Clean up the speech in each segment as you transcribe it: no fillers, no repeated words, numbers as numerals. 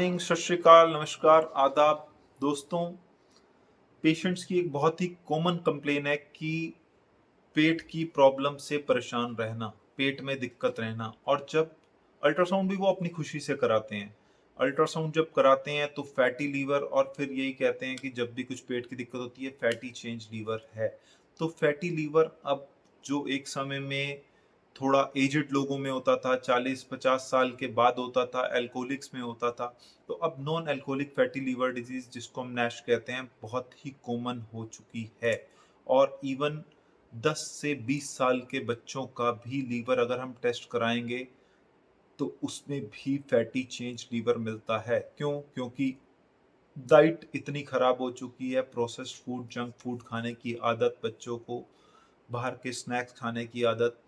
Morning, सत श्री अकाल, नमस्कार, आदाब दोस्तों। पेशेंट्स की एक बहुत ही कॉमन कंप्लेन है कि पेट की प्रॉब्लम से परेशान रहना, पेट में दिक्कत रहना। और जब अल्ट्रासाउंड भी वो अपनी खुशी से कराते हैं। अल्ट्रासाउंड जब कराते हैं तो फैटी लीवर, और फिर यही कहते हैं कि जब भी कुछ पेट की दिक्कत होती है फैटी चेंज लीवर है। तो फैटी लीवर अब जो एक समय में थोड़ा एजेड लोगों में होता था, 40-50 साल के बाद होता था, एल्कोहलिक्स में होता था, तो अब non alcoholic fatty liver disease, जिसको हम नैश कहते हैं, बहुत ही कॉमन हो चुकी है। और इवन 10 से 20 साल के बच्चों का भी लीवर अगर हम टेस्ट कराएंगे तो उसमें भी फैटी चेंज लीवर मिलता है। क्यों? क्योंकि डाइट इतनी खराब हो चुकी है, प्रोसेस्ड फूड, जंक फूड खाने की आदत, बच्चों को बाहर के स्नैक्स खाने की आदत।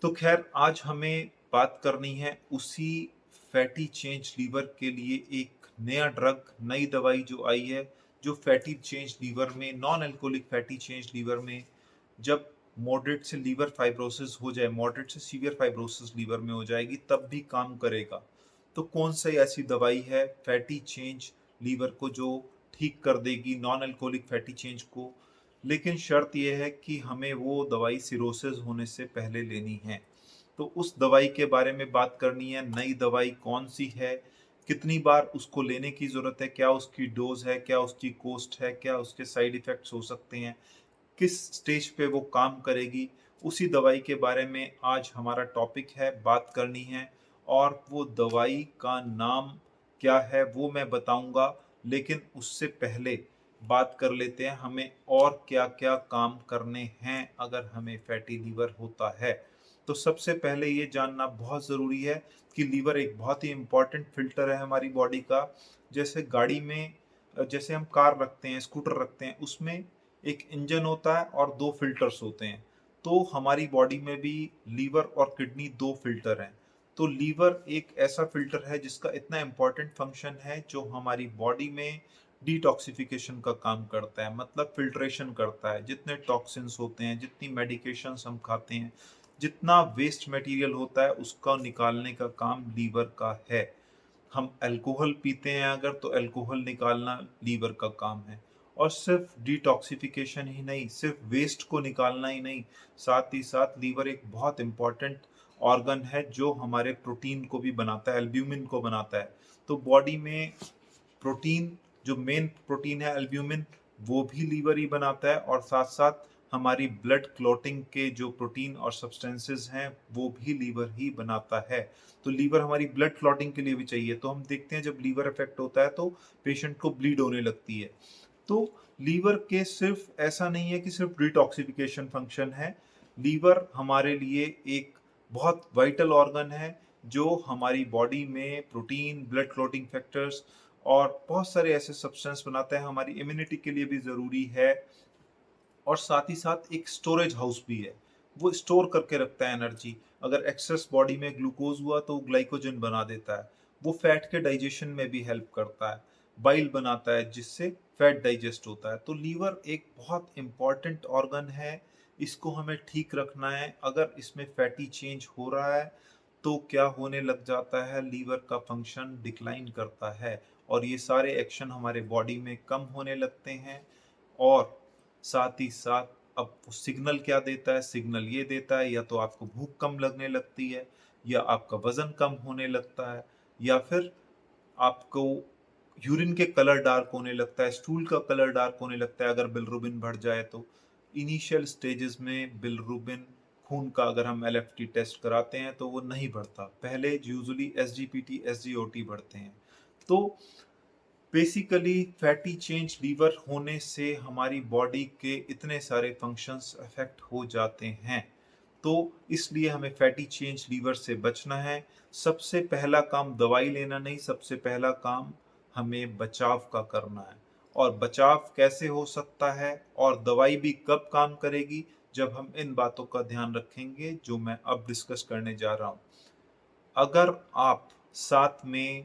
तो खैर, आज हमें बात करनी है उसी फैटी चेंज लीवर के लिए एक नया ड्रग, नई दवाई जो आई है, जो फैटी चेंज लीवर में, non alcoholic fatty change liver में, जब मॉडरेट से लीवर फाइब्रोसिस हो जाए, मॉडरेट से सीवियर फाइब्रोसिस लीवर में हो जाएगी, तब भी काम करेगा। तो कौन सी ऐसी दवाई है फैटी चेंज लीवर को जो ठीक कर देगी, नॉन अल्कोहलिक फैटी चेंज को? लेकिन शर्त यह है कि हमें वो दवाई सिरोसिस होने से पहले लेनी है। तो उस दवाई के बारे में बात करनी है। नई दवाई कौन सी है, कितनी बार उसको लेने की जरूरत है, क्या उसकी डोज है, क्या उसकी कॉस्ट है, क्या उसके साइड इफेक्ट्स हो सकते हैं, किस स्टेज पे वो काम करेगी, उसी दवाई के बारे में आज हमारा टॉपिक है, बात करनी है। और वो दवाई का नाम क्या है वो मैं बताऊंगा, लेकिन उससे पहले बात कर लेते हैं हमें और क्या क्या काम करने हैं अगर हमें फैटी लीवर होता है। तो सबसे पहले ये जानना बहुत ज़रूरी है कि लीवर एक बहुत ही इम्पॉर्टेंट फिल्टर है हमारी बॉडी का। जैसे गाड़ी में, जैसे हम कार रखते हैं, स्कूटर रखते हैं, उसमें एक इंजन होता है और दो फिल्टर्स होते हैं। तो हमारी बॉडी में भी लीवर और किडनी दो फिल्टर हैं। तो लीवर एक ऐसा फिल्टर है जिसका इतना इम्पोर्टेंट फंक्शन है, जो हमारी बॉडी में डिटॉक्सिफिकेशन का काम करता है, मतलब फिल्ट्रेशन करता है। जितने टॉक्सिन्स होते हैं, जितनी मेडिकेशंस हम खाते हैं, जितना वेस्ट मटेरियल होता है, उसका निकालने का काम लीवर का है। हम अल्कोहल पीते हैं अगर, तो अल्कोहल निकालना लीवर का काम है। और सिर्फ डिटॉक्सिफिकेशन ही नहीं, सिर्फ वेस्ट को निकालना ही नहीं, साथ ही साथ लीवर एक बहुत इंपॉर्टेंट ऑर्गन है जो हमारे प्रोटीन को भी बनाता है, एल्ब्यूमिन को बनाता है। तो बॉडी में प्रोटीन, जो मेन प्रोटीन है एल्ब्यूमिन, वो भी लीवर ही बनाता है। और साथ साथ हमारी ब्लड क्लॉटिंग के जो प्रोटीन और सब्सटेंसेस हैं वो भी लीवर ही बनाता है। तो लीवर हमारी ब्लड क्लॉटिंग के लिए भी चाहिए। तो हम देखते हैं जब लीवर इफेक्ट होता है तो पेशेंट को ब्लीड होने लगती है। तो लीवर के सिर्फ ऐसा नहीं है कि सिर्फ डिटॉक्सिफिकेशन फंक्शन है। लीवर हमारे लिए एक बहुत वाइटल ऑर्गन है जो हमारी बॉडी में प्रोटीन, ब्लड क्लॉटिंग फैक्टर्स और बहुत सारे ऐसे सब्सटेंस बनाता है, हमारी इम्यूनिटी के लिए भी ज़रूरी है। और साथ ही साथ एक स्टोरेज हाउस भी है, वो स्टोर करके रखता है एनर्जी। अगर एक्सेस बॉडी में ग्लूकोज हुआ तो वो ग्लाइकोजन बना देता है। वो फैट के डाइजेशन में भी हेल्प करता है, बाइल बनाता है जिससे फैट डाइजेस्ट होता है। तो लीवर एक बहुत इंपॉर्टेंट ऑर्गन है, इसको हमें ठीक रखना है। अगर इसमें फैटी चेंज हो रहा है तो क्या होने लग जाता है, लीवर का फंक्शन डिक्लाइन करता है और ये सारे एक्शन हमारे बॉडी में कम होने लगते हैं। और साथ ही साथ अब वो सिग्नल क्या देता है? सिग्नल ये देता है या तो आपको भूख कम लगने लगती है, या आपका वजन कम होने लगता है, या फिर आपको यूरिन के कलर डार्क होने लगता है, स्टूल का कलर डार्क होने लगता है अगर बिलरुबिन बढ़ जाए तो। इनिशियल स्टेजेस में बिलरुबिन खून का अगर हम एलएफटी टेस्ट कराते हैं तो वो नहीं बढ़ता, पहले यूजुअली एसजीपीटी, एसजीओटी बढ़ते हैं। तो बेसिकली फैटी चेंज लीवर होने से हमारी बॉडी के इतने सारे फंक्शंस अफेक्ट हो जाते हैं। तो इसलिए हमें फैटी चेंज लीवर से बचना है। सबसे पहला काम दवाई लेना नहीं, सबसे पहला काम हमें बचाव का करना है। और बचाव कैसे हो सकता है और दवाई भी कब काम करेगी, जब हम इन बातों का ध्यान रखेंगे जो मैं अब डिस्कस करने जा रहा हूँ। अगर आप साथ में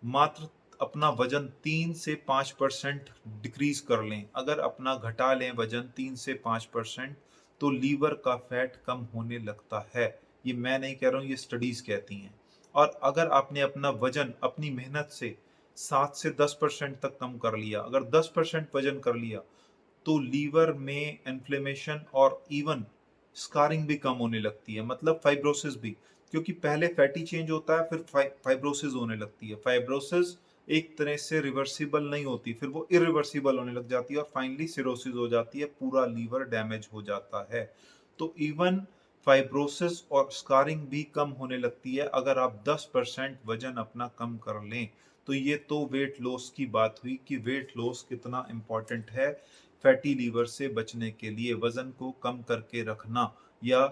मात्र अपना वजन 3 से 5% डिक्रीज कर लें, अगर अपना घटा लें वजन 3 से 5%, तो लीवर का फैट कम होने लगता है। ये मैं नहीं कह रहा हूँ, ये स्टडीज कहती हैं। और अगर आपने अपना वजन अपनी मेहनत से 7 से 10% तक कम कर लिया, अगर 10% वजन कर लिया, तो लीवर में इन्फ्लेमेशन और इवन स्कारिंग भी कम होने लगती है, मतलब फाइब्रोसिस भी। क्योंकि पहले फैटी चेंज होता है, फिर फाइब्रोसिस होने लगती है। फाइब्रोसिस एक तरह से रिवर्सिबल नहीं होती, फिर वो इरिवर्सिबल होने लग जाती है और फाइनली सिरोसिस हो जाती है, पूरा लीवर डैमेज हो जाता है। तो इवन फाइब्रोसिस और स्कारिंग भी कम होने लगती है अगर आप 10% वजन अपना कम कर लें। तो ये तो वेट लॉस की बात हुई कि वेट लॉस कितना इंपॉर्टेंट है फैटी लीवर से बचने के लिए, वजन को कम करके रखना या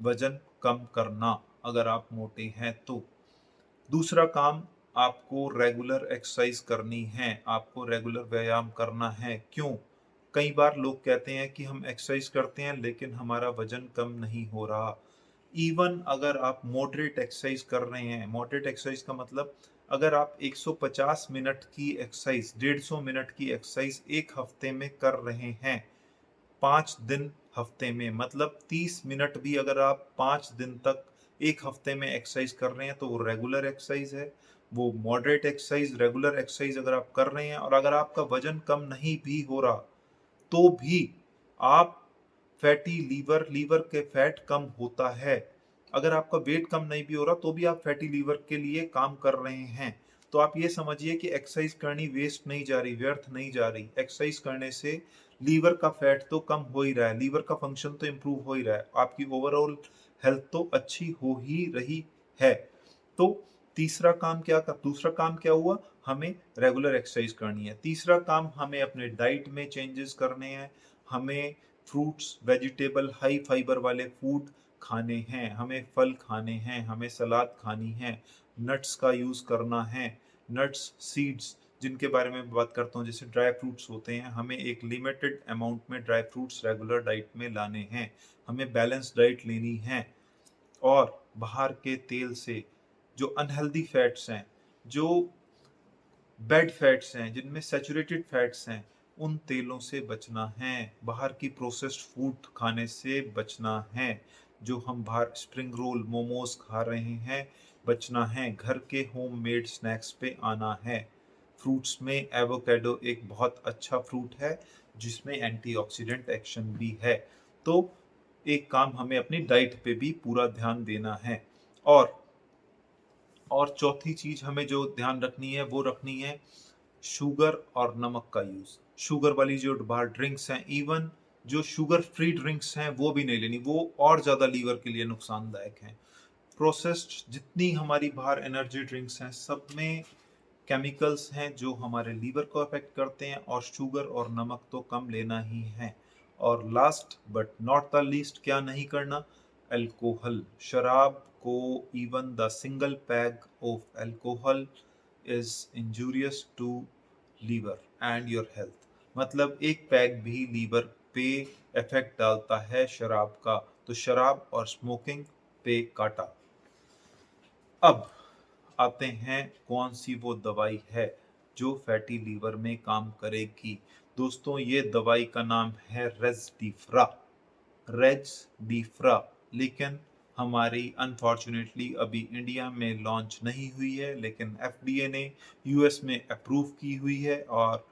वजन कम करना अगर आप मोटे हैं तो। दूसरा काम, आपको रेगुलर एक्सरसाइज करनी है, आपको रेगुलर व्यायाम करना है। क्यों? कई बार लोग कहते हैं कि हम एक्सरसाइज करते हैं लेकिन हमारा वजन कम नहीं हो रहा। इवन अगर आप मॉडरेट एक्सरसाइज कर रहे हैं, मॉडरेट एक्सरसाइज का मतलब अगर आप 150 मिनट की एक्सरसाइज, 150 मिनट की एक्सरसाइज एक हफ्ते में कर रहे हैं, 5 दिन हफ्ते में, मतलब 30 मिनट भी अगर आप 5 दिन तक एक हफ्ते में एक्सरसाइज कर रहे हैं तो वो रेगुलर एक्सरसाइज है। वो मॉडरेट एक्सरसाइज, रेगुलर एक्सरसाइज अगर आप कर रहे हैं और अगर आपका वजन कम नहीं भी हो रहा तो भी आप फैटी लीवर, लीवर के फैट कम होता है। अगर आपका वेट कम नहीं भी हो रहा तो भी आप फैटी लीवर के लिए काम कर रहे हैं। तो आप ये समझिए कि एक्सरसाइज करनी वेस्ट नहीं जा रही, व्यर्थ नहीं जा रही। एक्सरसाइज करने से लीवर का फैट तो कम हो ही रहा है, लीवर का फंक्शन तो इम्प्रूव हो ही रहा है, आपकी ओवरऑल हेल्थ तो अच्छी हो ही रही है। तो दूसरा काम क्या हुआ? हमें रेगुलर एक्सरसाइज करनी है। तीसरा काम, हमें अपने डाइट में चेंजेस करने हैं। हमें फ्रूट्स, वेजिटेबल, हाई फाइबर वाले फूड खाने हैं, हमें फल खाने हैं, हमें सलाद खानी है, नट्स का यूज करना है। नट्स, सीड्स जिनके बारे में बात करता हूँ, जैसे ड्राई फ्रूट्स होते हैं, हमें एक लिमिटेड अमाउंट में ड्राई फ्रूट्स रेगुलर डाइट में लाने हैं। हमें बैलेंस डाइट लेनी है। और बाहर के तेल से जो अनहेल्दी फैट्स हैं, जो बैड फैट्स हैं, जिनमें सैचुरेटेड फैट्स हैं, उन तेलों से बचना है। बाहर की प्रोसेस्ड फूड खाने से बचना है। जो हम बाहर स्प्रिंग रोल, मोमोज खा रहे हैं, बचना है। घर के होममेड स्नैक्स पे आना है। फ्रूट्स में एवोकेडो एक बहुत अच्छा फ्रूट है जिसमें एंटीऑक्सीडेंट एक्शन भी है। तो एक काम, हमें अपनी डाइट पे भी पूरा ध्यान देना है। और चौथी चीज हमें जो ध्यान रखनी है वो रखनी है शुगर और नमक का यूज। शुगर वाली जो बाहर ड्रिंक्स हैं, इवन जो शुगर फ्री ड्रिंक्स हैं, वो भी नहीं लेनी, वो और ज्यादा लीवर के लिए नुकसानदायक हैं। प्रोसेस्ड जितनी हमारी बाहर एनर्जी ड्रिंक्स हैं, सब में केमिकल्स हैं जो हमारे लीवर को अफेक्ट करते हैं, और शुगर और नमक तो कम लेना ही है। और last but not the least, क्या नहीं करना? अल्कोहल, शराब को, even the single peg of alcohol is injurious to liver and your health. मतलब एक पैग भी लीवर पे इफेक्ट डालता है शराब का। तो शराब और स्मोकिंग पे काटा। अब आते हैं कौन सी वो दवाई है जो फैटी लीवर में काम करेगी। दोस्तों, ये दवाई का नाम है रेज़डिफ्रा। रेज़डिफ्रा, लेकिन हमारी अनफॉर्चुनेटली अभी इंडिया में लॉन्च नहीं हुई है, लेकिन एफडीए ने यूएस में अप्रूव की हुई है और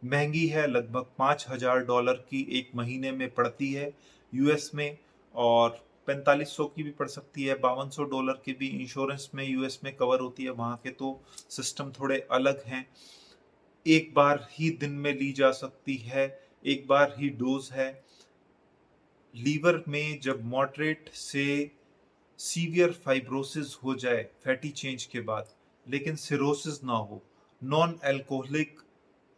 महंगी है, लगभग $5,000 की एक महीने में पड़ती है यूएस में, और 4500 की भी पड़ सकती है, $5200 की भी इंश्योरेंस में यूएस में कवर होती है। वहाँ के तो सिस्टम थोड़े अलग हैं। एक बार ही दिन में ली जा सकती है, एक बार ही डोज है। लीवर में जब मॉडरेट से सीवियर फाइब्रोसिस हो जाए फैटी चेंज के बाद, लेकिन सिरोसिस ना हो, non alcoholic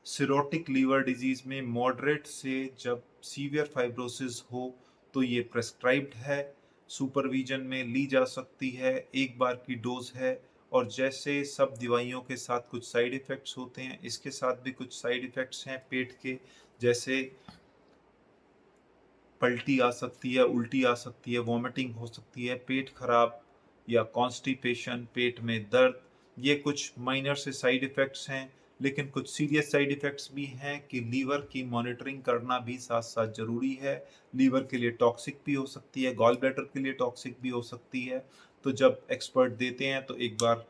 cirrhotic liver disease में मॉडरेट से जब सीवियर फाइब्रोसिस हो, तो ये प्रेस्क्राइब्ड है, सुपरविजन में ली जा सकती है, एक बार की डोज है। और जैसे सब दवाइयों के साथ कुछ साइड इफेक्ट्स होते हैं, इसके साथ भी कुछ साइड इफेक्ट्स हैं पेट के, जैसे पलटी आ सकती है, उल्टी आ सकती है, वॉमिटिंग हो सकती है, पेट खराब या कॉन्स्टिपेशन, पेट में दर्द। ये कुछ माइनर से साइड इफेक्ट्स हैं, लेकिन कुछ सीरियस साइड इफेक्ट्स भी हैं कि लीवर की मॉनिटरिंग करना भी साथ साथ जरूरी है। लीवर के लिए टॉक्सिक भी हो सकती है, गॉल ब्लैडर के लिए टॉक्सिक भी हो सकती है। तो जब एक्सपर्ट देते हैं तो एक बार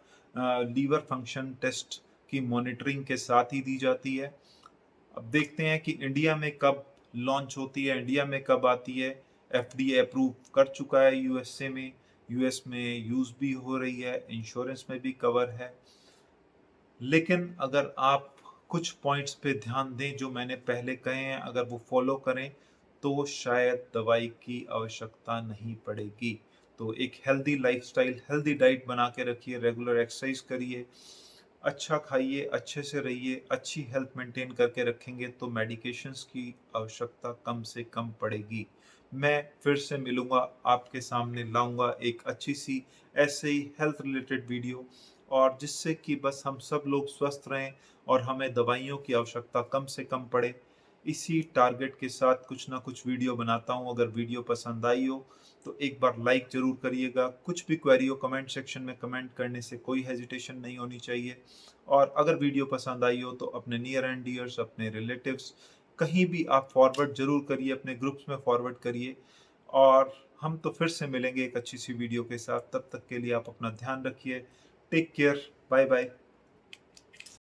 लीवर फंक्शन टेस्ट की मॉनिटरिंग के साथ ही दी जाती है। अब देखते हैं कि इंडिया में कब लॉन्च होती है, इंडिया में कब आती है। एफडीए अप्रूव कर चुका है यूएसए में, यूएस में यूज भी हो रही है, इंश्योरेंस में भी कवर है। लेकिन अगर आप कुछ पॉइंट्स पे ध्यान दें जो मैंने पहले कहे हैं, अगर वो फॉलो करें तो शायद दवाई की आवश्यकता नहीं पड़ेगी। तो एक हेल्दी लाइफस्टाइल, हेल्दी डाइट बना के रखिए, रेगुलर एक्सरसाइज करिए, अच्छा खाइए, अच्छे से रहिए, अच्छी हेल्थ मेंटेन करके रखेंगे तो मेडिकेशंस की आवश्यकता कम से कम पड़ेगी। मैं फिर से मिलूंगा, आपके सामने लाऊंगा एक अच्छी सी ऐसे ही हेल्थ रिलेटेड वीडियो, और जिससे कि बस हम सब लोग स्वस्थ रहें और हमें दवाइयों की आवश्यकता कम से कम पड़े। इसी टारगेट के साथ कुछ ना कुछ वीडियो बनाता हूँ। अगर वीडियो पसंद आई हो तो एक बार लाइक जरूर करिएगा। कुछ भी क्वेरी हो कमेंट सेक्शन में कमेंट करने से कोई हेजिटेशन नहीं होनी चाहिए। और अगर वीडियो पसंद आई हो तो अपने नियर एंड डियर्स, अपने रिलेटिव्स, कहीं भी आप फॉरवर्ड जरूर करिए, अपने ग्रुप्स में फॉरवर्ड करिए। और हम तो फिर से मिलेंगे एक अच्छी सी वीडियो के साथ। तब तक के लिए आप अपना ध्यान रखिए। Take care, bye bye.